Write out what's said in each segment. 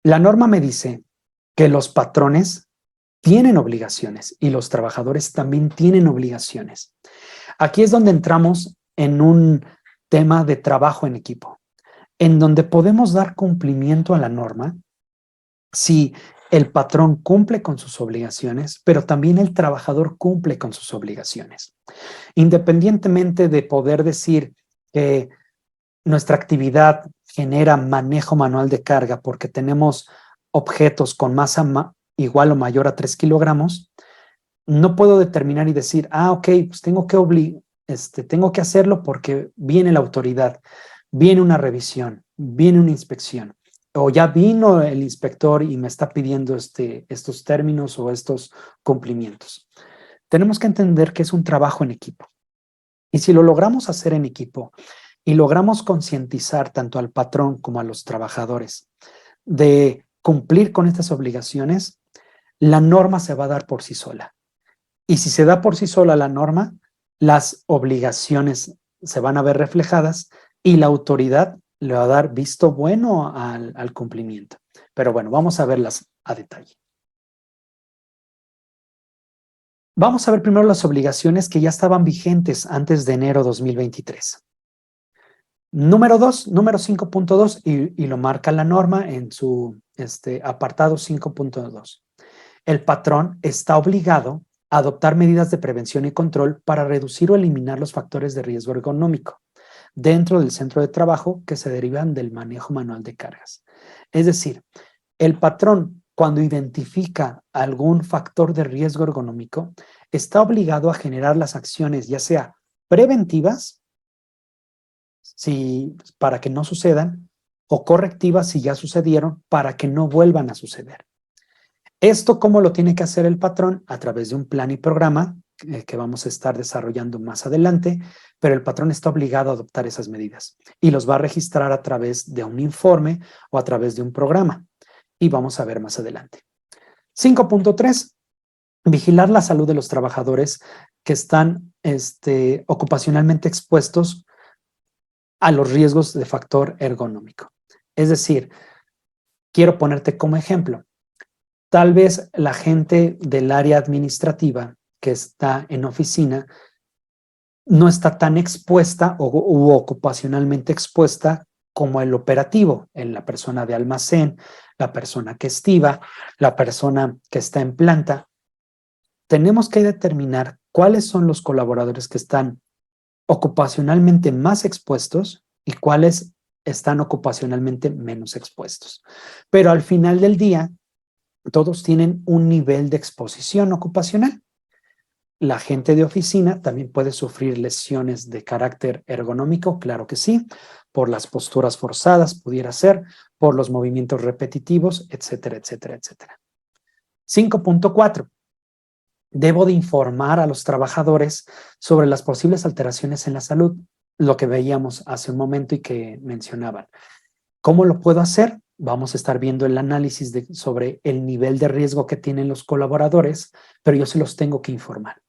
La norma me dice que los patrones tienen obligaciones y los trabajadores también tienen obligaciones. Aquí es donde entramos en un tema de trabajo en equipo, en donde podemos dar cumplimiento a la norma si el patrón cumple con sus obligaciones, pero también el trabajador cumple con sus obligaciones. Independientemente de poder decir que nuestra actividad genera manejo manual de carga porque tenemos objetos con masa igual o mayor a 3 kilogramos, no puedo determinar y decir, ok, pues tengo que hacerlo porque viene la autoridad, viene una revisión, viene una inspección, o ya vino el inspector y me está pidiendo estos términos o estos cumplimientos. Tenemos que entender que es un trabajo en equipo. Y si lo logramos hacer en equipo y logramos concientizar tanto al patrón como a los trabajadores de cumplir con estas obligaciones, la norma se va a dar por sí sola. Y si se da por sí sola la norma, las obligaciones se van a ver reflejadas y la autoridad le va a dar visto bueno al cumplimiento. Pero bueno, vamos a verlas a detalle. Vamos a ver primero las obligaciones que ya estaban vigentes antes de enero 2023. Número 5.2, y lo marca la norma en su apartado 5.2. El patrón está obligado a adoptar medidas de prevención y control para reducir o eliminar los factores de riesgo ergonómico dentro del centro de trabajo que se derivan del manejo manual de cargas. Es decir, el patrón, cuando identifica algún factor de riesgo ergonómico, está obligado a generar las acciones, ya sea preventivas, para que no sucedan, o correctivas si ya sucedieron, para que no vuelvan a suceder. ¿Esto cómo lo tiene que hacer el patrón? A través de un plan y programa que vamos a estar desarrollando más adelante, pero el patrón está obligado a adoptar esas medidas y los va a registrar a través de un informe o a través de un programa. Y vamos a ver más adelante. 5.3. Vigilar la salud de los trabajadores que están ocupacionalmente expuestos a los riesgos de factor ergonómico. Es decir, quiero ponerte como ejemplo. Tal vez la gente del área administrativa que está en oficina no está tan expuesta u ocupacionalmente expuesta como el operativo, en la persona de almacén, la persona que estiva, la persona que está en planta. Tenemos que determinar cuáles son los colaboradores que están ocupacionalmente más expuestos y cuáles están ocupacionalmente menos expuestos. Pero al final del día, todos tienen un nivel de exposición ocupacional. La gente de oficina también puede sufrir lesiones de carácter ergonómico, claro que sí, por las posturas forzadas, pudiera ser, por los movimientos repetitivos, etcétera, etcétera, etcétera. 5.4. Debo de informar a los trabajadores sobre las posibles alteraciones en la salud, lo que veíamos hace un momento y que mencionaban. ¿Cómo lo puedo hacer? Vamos a estar viendo el análisis sobre el nivel de riesgo que tienen los colaboradores, pero yo se los tengo que informar.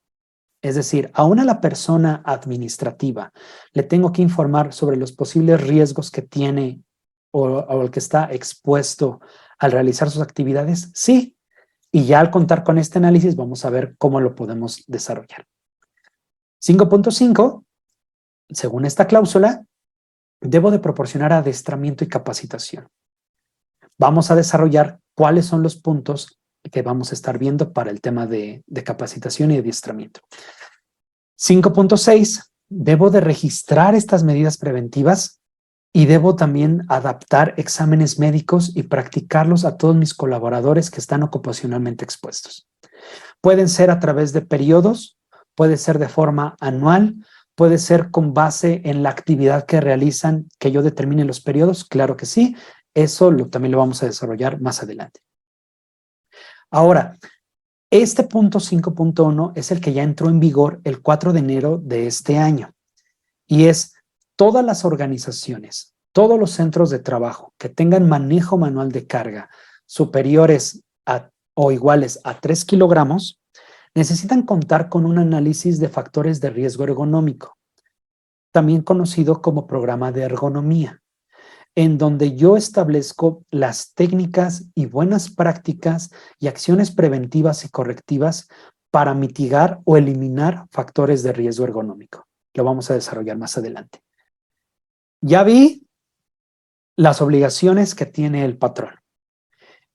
Es decir, aún a la persona administrativa le tengo que informar sobre los posibles riesgos que tiene o el que está expuesto al realizar sus actividades. Sí, y ya al contar con este análisis vamos a ver cómo lo podemos desarrollar. 5.5, según esta cláusula, debo de proporcionar adiestramiento y capacitación. Vamos a desarrollar cuáles son los puntos que vamos a estar viendo para el tema de capacitación y adiestramiento. 5.6, debo de registrar estas medidas preventivas y debo también adaptar exámenes médicos y practicarlos a todos mis colaboradores que están ocupacionalmente expuestos. Pueden ser a través de periodos, puede ser de forma anual, puede ser con base en la actividad que realizan, que yo determine los periodos, claro que sí, eso también lo vamos a desarrollar más adelante. Ahora, este punto 5.1 es el que ya entró en vigor el 4 de enero de este año y es todas las organizaciones, todos los centros de trabajo que tengan manejo manual de carga superiores o iguales a 3 kilogramos necesitan contar con un análisis de factores de riesgo ergonómico, también conocido como programa de ergonomía. en donde yo establezco las técnicas y buenas prácticas y acciones preventivas y correctivas para mitigar o eliminar factores de riesgo ergonómico. Lo vamos a desarrollar más adelante. Ya vi las obligaciones que tiene el patrón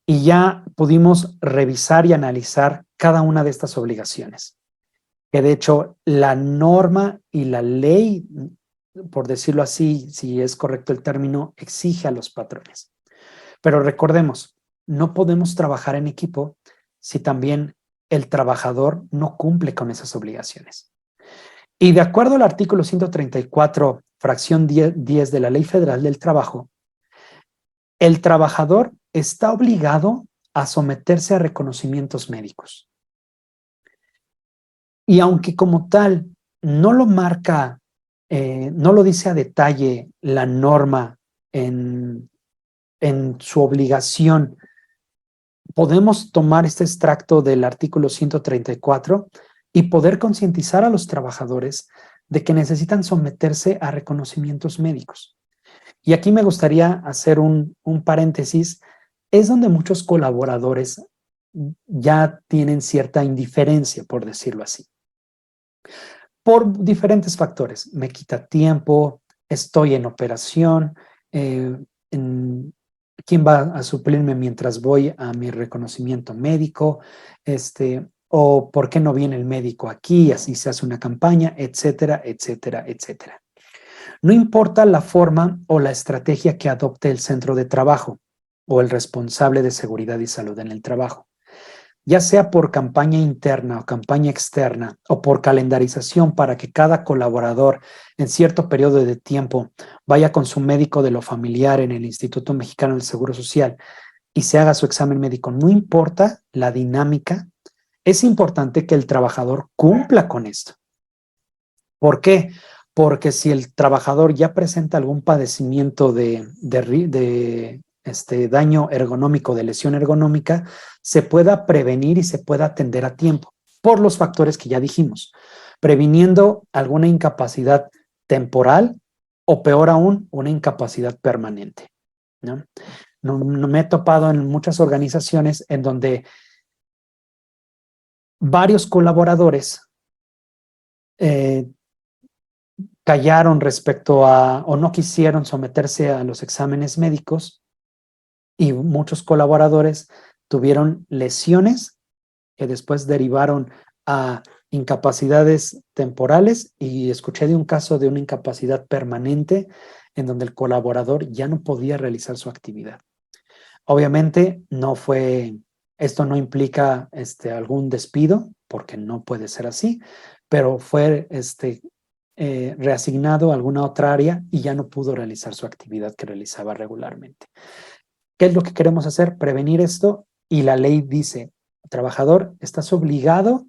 y ya pudimos revisar y analizar cada una de estas obligaciones. Que de hecho la norma y la ley, por decirlo así, si es correcto el término, exige a los patrones. Pero recordemos, no podemos trabajar en equipo si también el trabajador no cumple con esas obligaciones. Y de acuerdo al artículo 134, fracción 10 de la Ley Federal del Trabajo, el trabajador está obligado a someterse a reconocimientos médicos. Y aunque como tal no lo marca, no lo dice a detalle la norma en su obligación, podemos tomar este extracto del artículo 134 y poder concientizar a los trabajadores de que necesitan someterse a reconocimientos médicos. Y aquí me gustaría hacer un paréntesis, es donde muchos colaboradores ya tienen cierta indiferencia, por decirlo así, por diferentes factores. Me quita tiempo, estoy en operación, ¿quién va a suplirme mientras voy a mi reconocimiento médico? O ¿por qué no viene el médico aquí? Así se hace una campaña, etcétera, etcétera, etcétera. No importa la forma o la estrategia que adopte el centro de trabajo o el responsable de seguridad y salud en el trabajo, ya sea por campaña interna o campaña externa o por calendarización para que cada colaborador en cierto periodo de tiempo vaya con su médico de lo familiar en el Instituto Mexicano del Seguro Social y se haga su examen médico. No importa la dinámica, es importante que el trabajador cumpla con esto. ¿Por qué? Porque si el trabajador ya presenta algún padecimiento de daño ergonómico, de lesión ergonómica, se pueda prevenir y se pueda atender a tiempo por los factores que ya dijimos, previniendo alguna incapacidad temporal o peor aún, una incapacidad permanente, ¿no? No me he topado en muchas organizaciones en donde varios colaboradores callaron respecto a o no quisieron someterse a los exámenes médicos y muchos colaboradores tuvieron lesiones que después derivaron a incapacidades temporales y escuché de un caso de una incapacidad permanente en donde el colaborador ya no podía realizar su actividad. Obviamente esto no implica algún despido porque no puede ser así, pero fue reasignado a alguna otra área y ya no pudo realizar su actividad que realizaba regularmente. ¿Qué es lo que queremos hacer? Prevenir esto y la ley dice, trabajador, estás obligado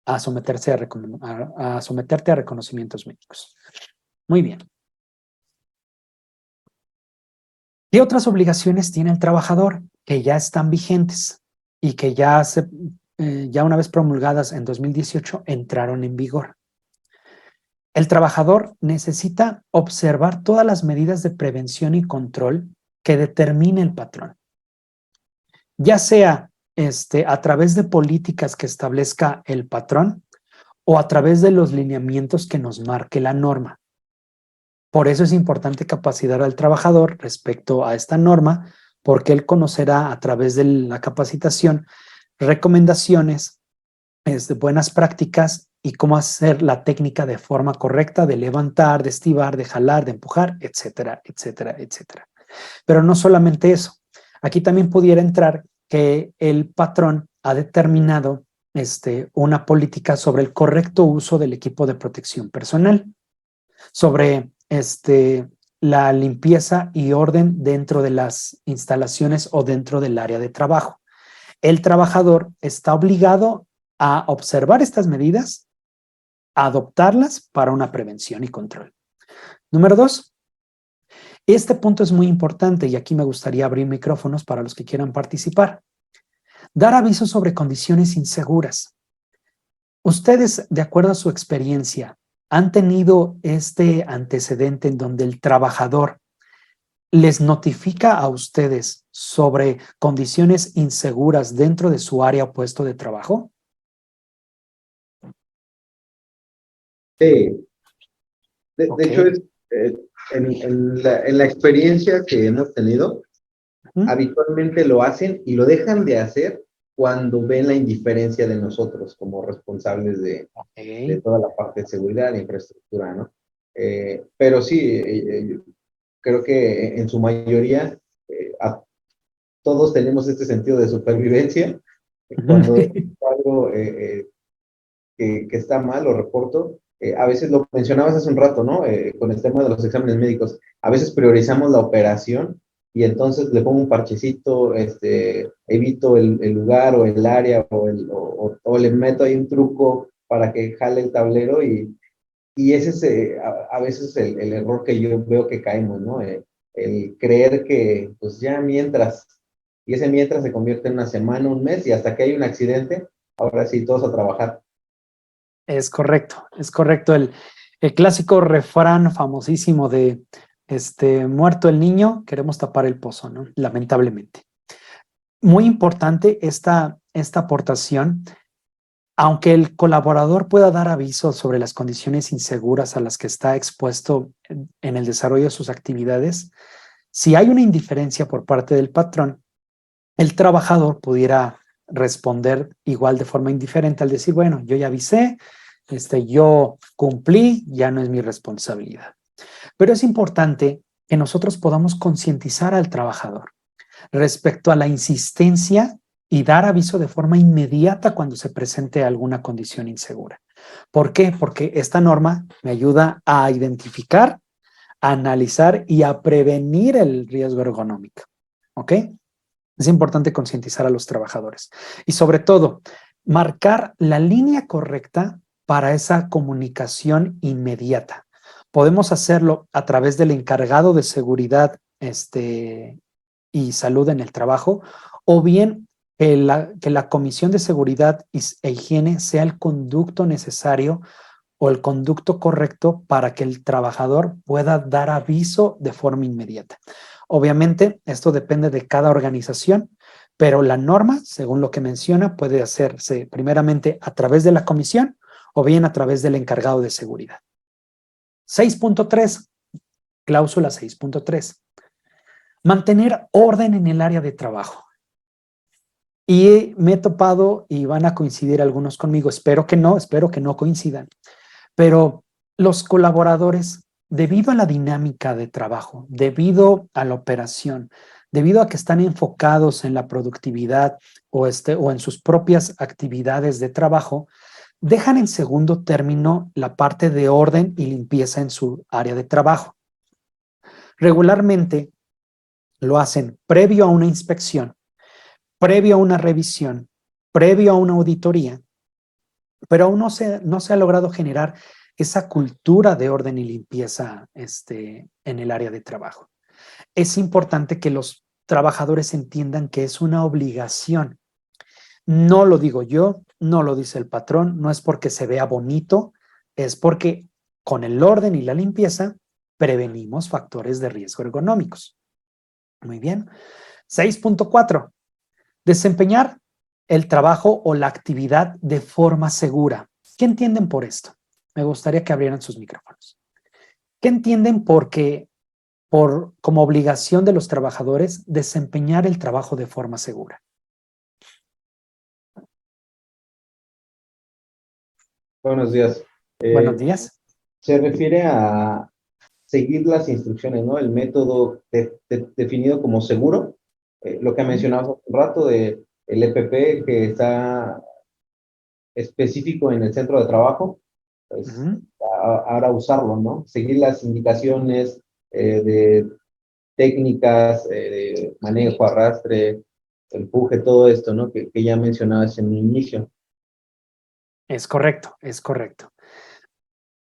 a someterte a reconocimientos médicos. Muy bien. ¿Qué otras obligaciones tiene el trabajador que ya están vigentes y que ya una vez promulgadas en 2018 entraron en vigor? El trabajador necesita observar todas las medidas de prevención y control que determine el patrón, ya sea a través de políticas que establezca el patrón o a través de los lineamientos que nos marque la norma. Por eso es importante capacitar al trabajador respecto a esta norma, porque él conocerá a través de la capacitación recomendaciones, buenas prácticas y cómo hacer la técnica de forma correcta de levantar, de estivar, de jalar, de empujar, etcétera, etcétera, etcétera. Pero no solamente eso. Aquí también pudiera entrar que el patrón ha determinado una política sobre el correcto uso del equipo de protección personal, sobre la limpieza y orden dentro de las instalaciones o dentro del área de trabajo. El trabajador está obligado a observar estas medidas, a adoptarlas para una prevención y control. Número 2. Este punto es muy importante y aquí me gustaría abrir micrófonos para los que quieran participar. Dar aviso sobre condiciones inseguras. Ustedes, de acuerdo a su experiencia, ¿han tenido este antecedente en donde el trabajador ¿les notifica a ustedes sobre condiciones inseguras dentro de su área o puesto de trabajo? Sí, de Ok. hecho, en la experiencia que hemos tenido, Ujú. habitualmente lo hacen y lo dejan de hacer cuando ven la indiferencia de nosotros como responsables de Ok. toda la parte de seguridad e infraestructura, ¿no? Pero sí, creo que en su mayoría todos tenemos este sentido de supervivencia. Cuando algo que está mal, lo reporto. A veces lo mencionabas hace un rato, ¿no? Con el tema de los exámenes médicos. A veces priorizamos la operación y entonces le pongo un parchecito, evito el lugar o el área o le meto ahí un truco para que jale el tablero y ese es a veces el error que yo veo que caemos, ¿no? El creer que pues ya mientras, y ese mientras se convierte en una semana, un mes y hasta que hay un accidente, ahora sí todos a trabajar. Es correcto, es correcto. El clásico refrán famosísimo de muerto el niño, queremos tapar el pozo, ¿no? Lamentablemente. Muy importante esta aportación. Aunque el colaborador pueda dar aviso sobre las condiciones inseguras a las que está expuesto en el desarrollo de sus actividades, si hay una indiferencia por parte del patrón, el trabajador pudiera responder igual de forma indiferente al decir, bueno, yo ya avisé, yo cumplí, ya no es mi responsabilidad. Pero es importante que nosotros podamos concientizar al trabajador respecto a la insistencia y dar aviso de forma inmediata cuando se presente alguna condición insegura. ¿Por qué? Porque esta norma me ayuda a identificar, a analizar y a prevenir el riesgo ergonómico. ¿Ok? Es importante concientizar a los trabajadores y sobre todo marcar la línea correcta para esa comunicación inmediata. Podemos hacerlo a través del encargado de seguridad y salud en el trabajo, o bien que la Comisión de Seguridad e Higiene sea el conducto necesario o el conducto correcto para que el trabajador pueda dar aviso de forma inmediata. Obviamente, esto depende de cada organización, pero la norma, según lo que menciona, puede hacerse primeramente a través de la comisión o bien a través del encargado de seguridad. 6.3, cláusula 6.3. Mantener orden en el área de trabajo. Y me he topado y van a coincidir algunos conmigo, espero que no coincidan, pero los colaboradores, debido a la dinámica de trabajo, debido a la operación, debido a que están enfocados en la productividad o en sus propias actividades de trabajo, dejan en segundo término la parte de orden y limpieza en su área de trabajo. Regularmente lo hacen previo a una inspección, previo a una revisión, previo a una auditoría, pero aún no se ha logrado generar esa cultura de orden y limpieza en el área de trabajo. Es importante que los trabajadores entiendan que es una obligación. No lo digo yo, no lo dice el patrón, no es porque se vea bonito, es porque con el orden y la limpieza prevenimos factores de riesgo ergonómicos. Muy bien. 6.4. Desempeñar el trabajo o la actividad de forma segura. ¿Qué entienden por esto? Me gustaría que abrieran sus micrófonos. ¿Qué entienden como obligación de los trabajadores desempeñar el trabajo de forma segura? Buenos días. Buenos Eh, días. Se refiere a seguir las instrucciones, ¿no? El método definido como seguro, lo que Ujú, mencionabas hace un rato de el EPP que está específico en el centro de trabajo, pues ujú. ahora usarlo, ¿no? Seguir las indicaciones de técnicas, de manejo, arrastre, empuje, todo esto, ¿no? Que ya mencionabas en un inicio. Es correcto, es correcto.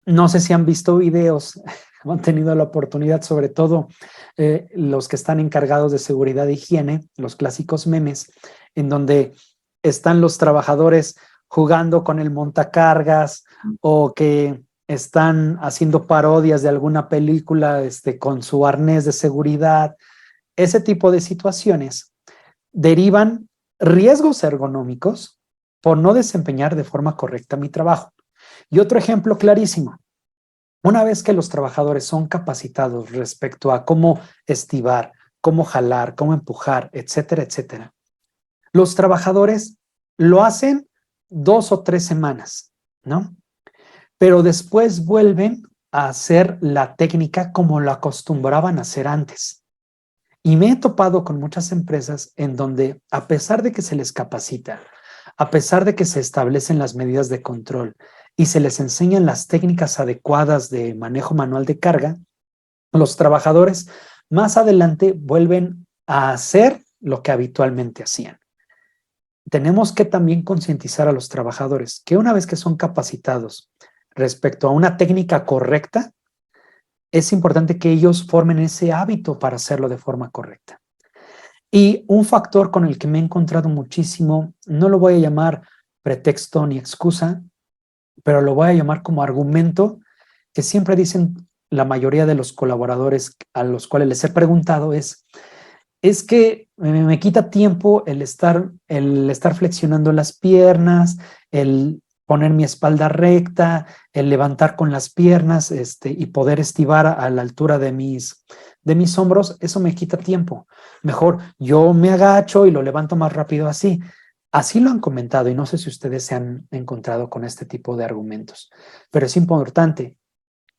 No sé si han visto videos, han tenido la oportunidad, sobre todo los que están encargados de seguridad e higiene, los clásicos memes, en donde están los trabajadores jugando con el montacargas o que están haciendo parodias de alguna película con su arnés de seguridad. Ese tipo de situaciones derivan riesgos ergonómicos por no desempeñar de forma correcta mi trabajo. Y otro ejemplo clarísimo, una vez que los trabajadores son capacitados respecto a cómo estivar, cómo jalar, cómo empujar, etcétera, etcétera, los trabajadores lo hacen 2 o 3 semanas, ¿no? Pero después vuelven a hacer la técnica como lo acostumbraban a hacer antes. Y me he topado con muchas empresas en donde, a pesar de que se les capacita, a pesar de que se establecen las medidas de control y se les enseñan las técnicas adecuadas de manejo manual de carga, los trabajadores más adelante vuelven a hacer lo que habitualmente hacían. Tenemos que también concientizar a los trabajadores que una vez que son capacitados respecto a una técnica correcta, es importante que ellos formen ese hábito para hacerlo de forma correcta. Y un factor con el que me he encontrado muchísimo, no lo voy a llamar pretexto ni excusa, pero lo voy a llamar como argumento que siempre dicen la mayoría de los colaboradores a los cuales les he preguntado es que me quita tiempo el estar flexionando las piernas, el poner mi espalda recta, el levantar con las piernas y poder estivar a la altura de mis hombros, eso me quita tiempo. Mejor yo me agacho y lo levanto más rápido así. Así lo han comentado y no sé si ustedes se han encontrado con este tipo de argumentos, pero es importante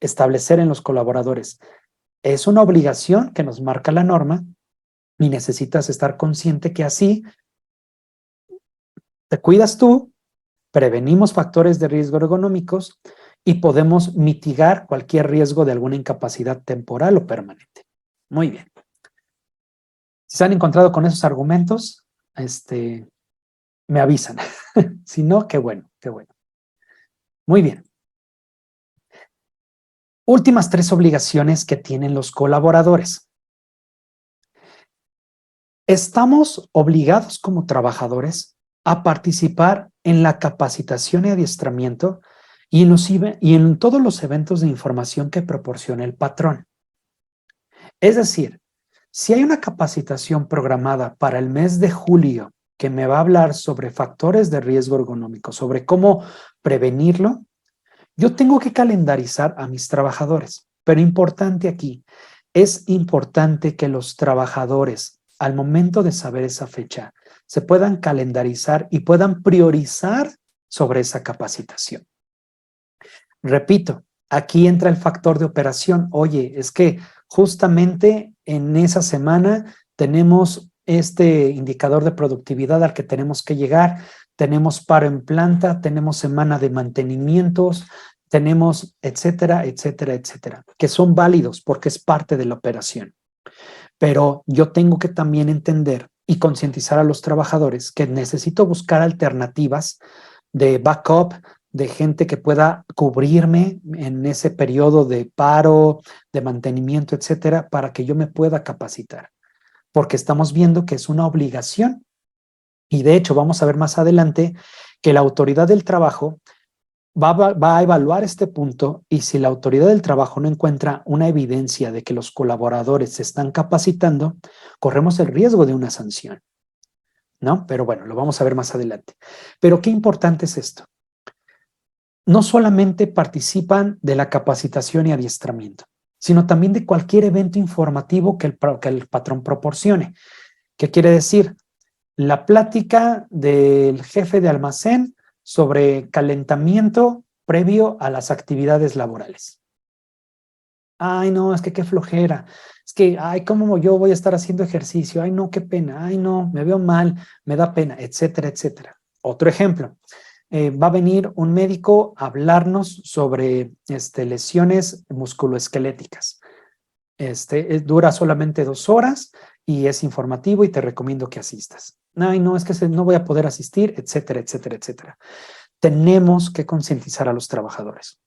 establecer en los colaboradores. Es una obligación que nos marca la norma y necesitas estar consciente que así te cuidas tú, prevenimos factores de riesgo ergonómicos y podemos mitigar cualquier riesgo de alguna incapacidad temporal o permanente. Muy bien. Si se han encontrado con esos argumentos, me avisan. Si no, qué bueno, qué bueno. Muy bien. Últimas 3 obligaciones que tienen los colaboradores. Estamos obligados como trabajadores a participar en la capacitación y adiestramiento y en todos los eventos de información que proporciona el patrón. Es decir, si hay una capacitación programada para el mes de julio que me va a hablar sobre factores de riesgo ergonómico, sobre cómo prevenirlo, yo tengo que calendarizar a mis trabajadores. Pero importante aquí, es importante que los trabajadores, al momento de saber esa fecha, se puedan calendarizar y puedan priorizar sobre esa capacitación. Repito, aquí entra el factor de operación. Oye, es que justamente en esa semana tenemos este indicador de productividad al que tenemos que llegar, tenemos paro en planta, tenemos semana de mantenimientos, tenemos etcétera, etcétera, etcétera, que son válidos porque es parte de la operación. Pero yo tengo que también entender y concientizar a los trabajadores que necesito buscar alternativas de backup, de gente que pueda cubrirme en ese periodo de paro, de mantenimiento, etcétera, para que yo me pueda capacitar. Porque estamos viendo que es una obligación. Y de hecho, vamos a ver más adelante que la autoridad del trabajo va a evaluar este punto y si la autoridad del trabajo no encuentra una evidencia de que los colaboradores se están capacitando, corremos el riesgo de una sanción, ¿no? Pero bueno, lo vamos a ver más adelante. Pero qué importante es esto. No solamente participan de la capacitación y adiestramiento, sino también de cualquier evento informativo que el patrón proporcione. ¿Qué quiere decir? La plática del jefe de almacén sobre calentamiento previo a las actividades laborales. Ay, no, es que qué flojera. Es que, ay, ¿cómo yo voy a estar haciendo ejercicio? Ay, no, qué pena. Ay, no, me veo mal, me da pena, etcétera, etcétera. Otro ejemplo. Va a venir un médico a hablarnos sobre lesiones musculoesqueléticas. Dura solamente 2 horas y es informativo y te recomiendo que asistas. Ay, no, es que no voy a poder asistir, etcétera, etcétera, etcétera. Tenemos que concientizar a los trabajadores.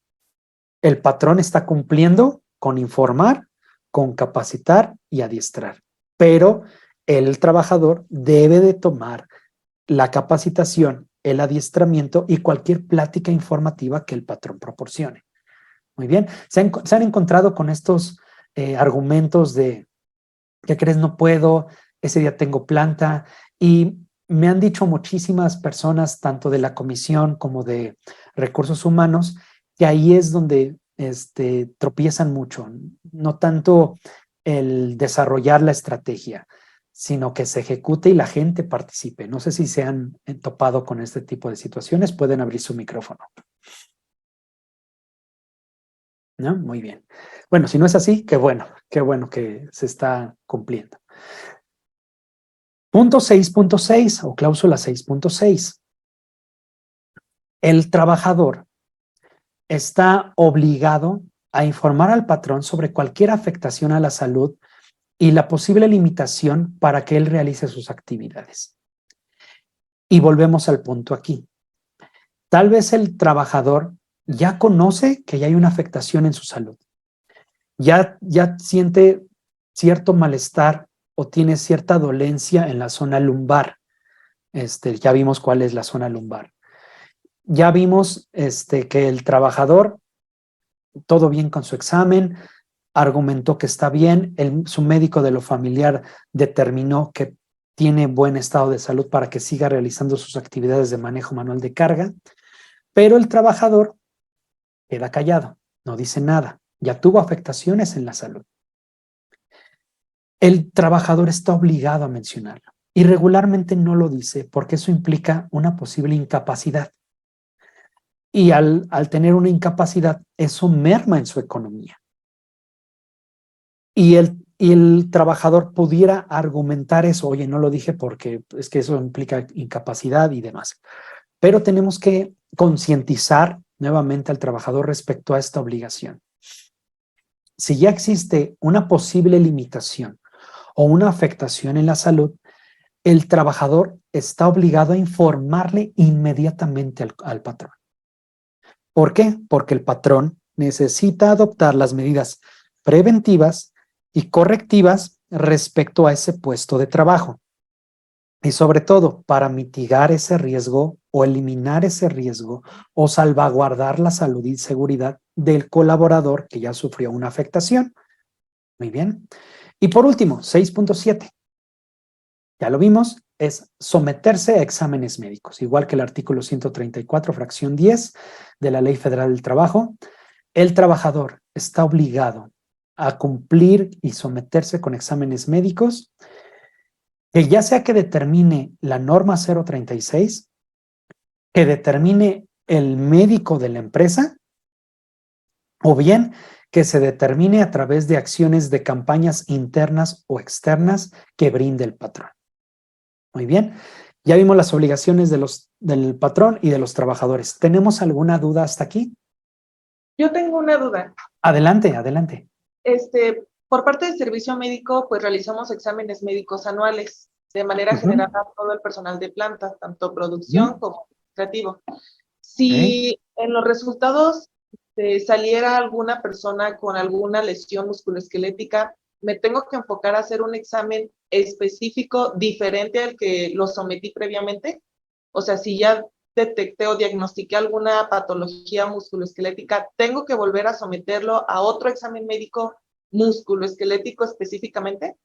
El patrón está cumpliendo con informar, con capacitar y adiestrar, pero el trabajador debe de tomar la capacitación, el adiestramiento y cualquier plática informativa que el patrón proporcione. Muy bien. Se han encontrado con estos argumentos de, ¿qué crees? No puedo, ese día tengo planta. Y me han dicho muchísimas personas, tanto de la comisión como de recursos humanos, que ahí es donde tropiezan mucho. No tanto el desarrollar la estrategia, sino que se ejecute y la gente participe. No sé si se han topado con este tipo de situaciones. Pueden abrir su micrófono. ¿No? Muy bien. Bueno, si no es así, qué bueno que se está cumpliendo. Punto 6.6 o cláusula 6.6. El trabajador está obligado a informar al patrón sobre cualquier afectación a la salud y la posible limitación para que él realice sus actividades. Y volvemos al punto aquí. Tal vez el trabajador ya conoce que ya hay una afectación en su salud. Ya siente cierto malestar o tiene cierta dolencia en la zona lumbar. Ya vimos cuál es la zona lumbar. Ya vimos que el trabajador, todo bien con su examen, argumentó que está bien, su médico de lo familiar determinó que tiene buen estado de salud para que siga realizando sus actividades de manejo manual de carga, pero el trabajador queda callado, no dice nada, ya tuvo afectaciones en la salud. El trabajador está obligado a mencionarlo y regularmente no lo dice porque eso implica una posible incapacidad. Y al tener una incapacidad, eso merma en su economía. Y el trabajador pudiera argumentar eso, oye, no lo dije porque es que eso implica incapacidad y demás. Pero tenemos que concientizar nuevamente al trabajador respecto a esta obligación. Si ya existe una posible limitación o una afectación en la salud, el trabajador está obligado a informarle inmediatamente al patrón. ¿Por qué? Porque el patrón necesita adoptar las medidas preventivas y correctivas respecto a ese puesto de trabajo. Y sobre todo, para mitigar ese riesgo o eliminar ese riesgo o salvaguardar la salud y seguridad del colaborador que ya sufrió una afectación. Muy bien. Y por último, 6.7. Ya lo vimos, es someterse a exámenes médicos, igual que el artículo 134, fracción 10 de la Ley Federal del Trabajo. El trabajador está obligado a cumplir y someterse con exámenes médicos, que ya sea que determine la norma 036, que determine el médico de la empresa, o bien que se determine a través de acciones de campañas internas o externas que brinde el patrón. Muy bien, ya vimos las obligaciones del patrón y de los trabajadores. ¿Tenemos alguna duda hasta aquí? Yo tengo una duda. Adelante, adelante. Por parte del servicio médico, pues realizamos exámenes médicos anuales de manera general a todo el personal de planta, tanto producción como administrativo. Si en los resultados saliera alguna persona con alguna lesión musculoesquelética, ¿me tengo que enfocar a hacer un examen específico diferente al que lo sometí previamente? O sea, si ya detecté o diagnostiqué alguna patología musculoesquelética, ¿tengo que volver a someterlo a otro examen médico musculoesquelético específicamente?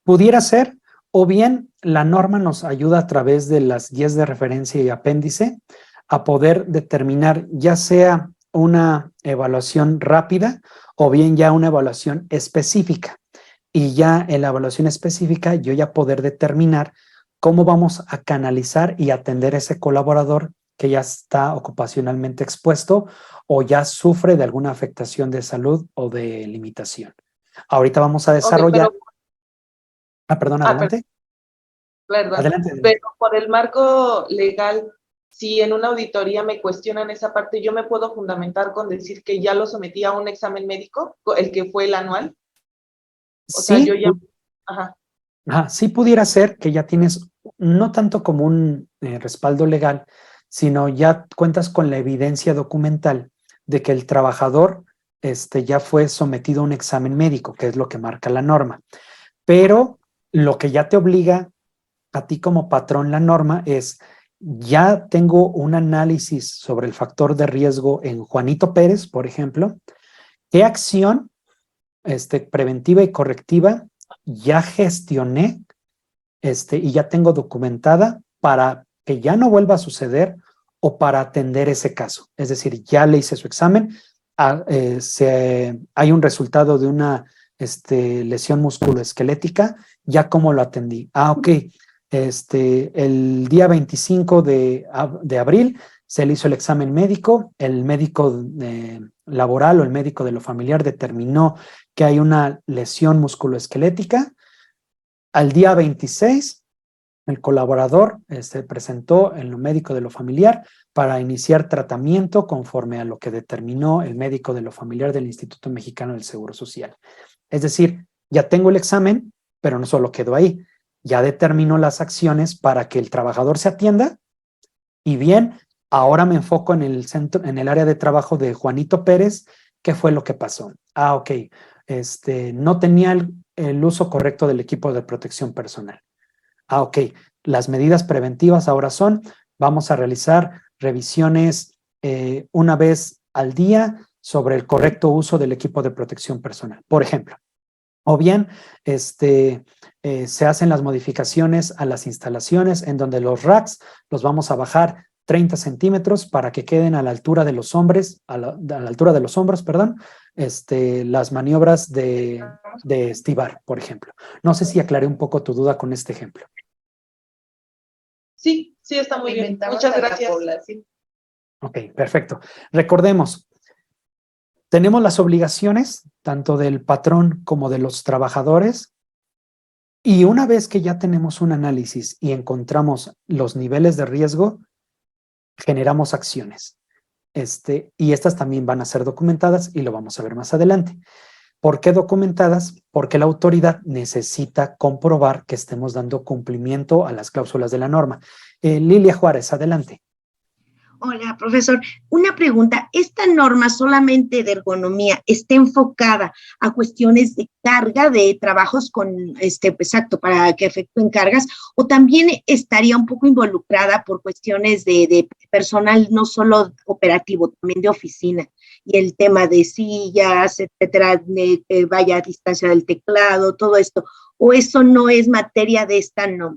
Pudiera ser, o bien la norma nos ayuda a través de las guías de referencia y apéndice a poder determinar ya sea una evaluación rápida o bien ya una evaluación específica. Y ya en la evaluación específica yo ya poder determinar cómo vamos a canalizar y atender a ese colaborador que ya está ocupacionalmente expuesto o ya sufre de alguna afectación de salud o de limitación. Ahorita vamos a desarrollar... Okay, perdón, adelante. Perdón. Adelante. Pero por el marco legal, si en una auditoría me cuestionan esa parte, ¿yo me puedo fundamentar con decir que ya lo sometí a un examen médico, el que fue el anual? O sea, yo ya... Sí pudiera ser que ya tienes no tanto como un respaldo legal, sino ya cuentas con la evidencia documental de que el trabajador ya fue sometido a un examen médico, que es lo que marca la norma. Pero lo que ya te obliga a ti como patrón la norma es, ya tengo un análisis sobre el factor de riesgo en Juanito Pérez, por ejemplo, ¿Qué acción preventiva y correctiva ya gestioné y ya tengo documentada para que ya no vuelva a suceder o para atender ese caso? Es decir, ya le hice su examen, hay un resultado de una lesión musculoesquelética, ya cómo lo atendí. Ok, el día 25 de abril se le hizo el examen médico, el médico laboral o el médico de lo familiar determinó que hay una lesión musculoesquelética. Al día 26, el colaborador presentó en lo médico de lo familiar para iniciar tratamiento conforme a lo que determinó el médico de lo familiar del Instituto Mexicano del Seguro Social. Es decir, ya tengo el examen, pero no solo quedó ahí. Ya determinó las acciones para que el trabajador se atienda y bien, ahora me enfoco en el centro, en el área de trabajo de Juanito Pérez. ¿Qué fue lo que pasó? Ok, no tenía el uso correcto del equipo de protección personal. Ok, las medidas preventivas ahora son, vamos a realizar revisiones una vez al día sobre el correcto uso del equipo de protección personal, por ejemplo. O bien, se hacen las modificaciones a las instalaciones en donde los racks los vamos a bajar 30 centímetros para que queden a la altura de los hombros, perdón, las maniobras de estibar, por ejemplo. No sé si aclaré un poco tu duda con este ejemplo. Sí, sí, está muy bien. Muchas gracias. Ok, perfecto. Recordemos, tenemos las obligaciones tanto del patrón como de los trabajadores, y una vez que ya tenemos un análisis y encontramos los niveles de riesgo, generamos acciones. Y estas también van a ser documentadas y lo vamos a ver más adelante. ¿Por qué documentadas? Porque la autoridad necesita comprobar que estemos dando cumplimiento a las cláusulas de la norma. Lilia Juárez, adelante. Hola, profesor. Una pregunta. ¿Esta norma solamente de ergonomía está enfocada a cuestiones de carga de trabajos con, exacto, para que efectúen cargas, o también estaría un poco involucrada por cuestiones de personal no solo operativo, también de oficina, y el tema de sillas, etcétera, de que vaya a distancia del teclado, todo esto, o eso no es materia de esta norma?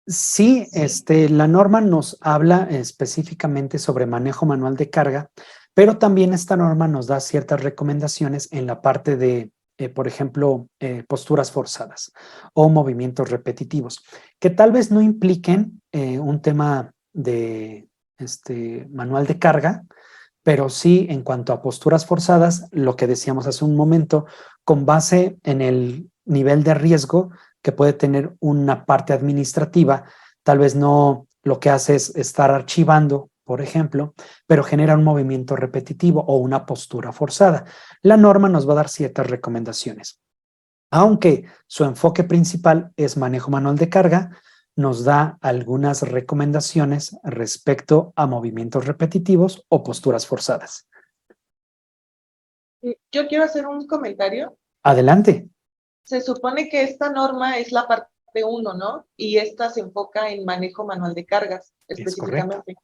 Sí, la norma nos habla específicamente sobre manejo manual de carga, pero también esta norma nos da ciertas recomendaciones en la parte de, por ejemplo, posturas forzadas o movimientos repetitivos, que tal vez no impliquen un tema de manual de carga, pero sí en cuanto a posturas forzadas, lo que decíamos hace un momento, con base en el nivel de riesgo que puede tener una parte administrativa, tal vez no lo que hace es estar archivando, por ejemplo, pero genera un movimiento repetitivo o una postura forzada. La norma nos va a dar ciertas recomendaciones. Aunque su enfoque principal es manejo manual de carga, nos da algunas recomendaciones respecto a movimientos repetitivos o posturas forzadas. Yo quiero hacer un comentario. Adelante. Se supone que esta norma es la parte 1, ¿no? Y esta se enfoca en manejo manual de cargas, específicamente.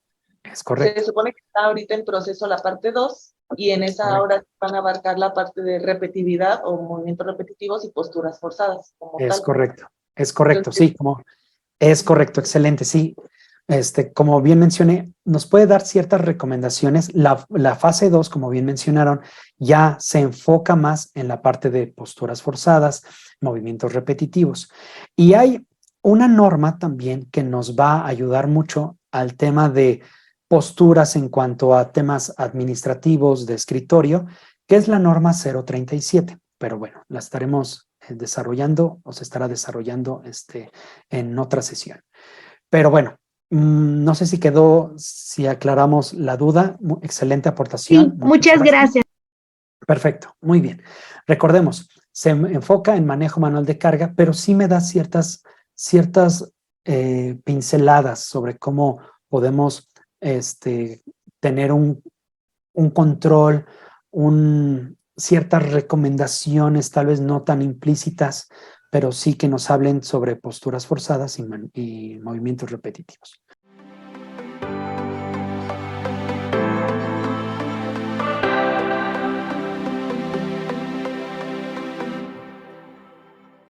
Es correcto. Se supone que está ahorita en proceso la parte 2, y en esa ahora van a abarcar la parte de repetitividad o movimientos repetitivos y posturas forzadas. Es correcto, entonces, sí, es correcto, excelente, sí. Como bien mencioné, nos puede dar ciertas recomendaciones. La fase 2, como bien mencionaron, ya se enfoca más en la parte de posturas forzadas, movimientos repetitivos. Y hay una norma también que nos va a ayudar mucho al tema de posturas en cuanto a temas administrativos de escritorio, que es la norma 037. Pero bueno, la estaremos desarrollando o se estará desarrollando en otra sesión. Pero bueno, no sé si aclaramos la duda. Excelente aportación. Sí, muchas gracias. Perfecto, muy bien. Recordemos, se enfoca en manejo manual de carga, pero sí me da ciertas pinceladas sobre cómo podemos tener un control, ciertas recomendaciones, tal vez no tan implícitas, pero sí que nos hablen sobre posturas forzadas y movimientos repetitivos.